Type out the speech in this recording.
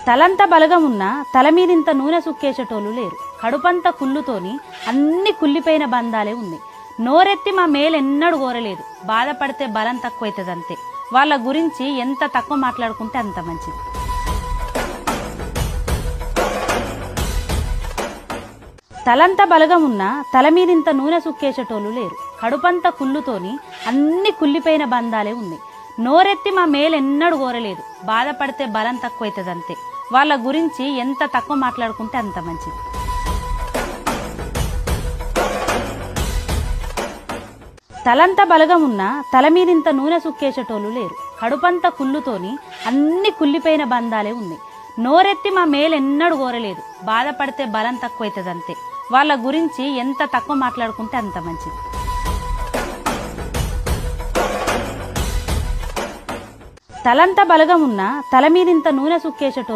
తలంత బలగమున్నా తల మీదింత నూనె సుక్కేసేటోళ్ళు లేరు. కడుపంత కుళ్ళుతోని అన్ని కుళ్ళిపోయిన బంధాలే ఉంది. నోరెత్తి మా మేలెన్నడూ కోరలేదు. బాధపడితే బలం తక్కువైతుందంతే. వాళ్ళ గురించి ఎంత తక్కువ మాట్లాడుకుంటే అంత మంచిది. తలంత బలగమున్నా తల మీదింత నూనె సుక్కేసేటోళ్ళు లేరు. కడుపంత కుళ్ళుతోని అన్ని కుళ్ళిపోయిన బంధాలే ఉంది. నోరెత్తి మా మేలెన్నడూ కోరలేదు. బాధపడితే బలం తక్కువైతుందంతే. వాళ్ళ గురించి ఎంత తక్కువ మాట్లాడుకుంటే అంత మంచిది. తలంత బలగమున్నా తల మీదింత నూనె సుక్కేసేటోళ్ళు లేరు. కడుపంత కుళ్ళుతోని అన్ని కుళ్ళిపోయిన బంధాలే ఉంది. నోరెత్తి మా మేలెన్నడూ కోరలేదు. బాధపడితే బలం తక్కువైతుందంతే. వాళ్ళ గురించి ఎంత తక్కువ మాట్లాడుకుంటే అంత మంచిది. తలంత బలగమున్నా తల మీదింత నూనె సుక్కేసేటోళ్ళు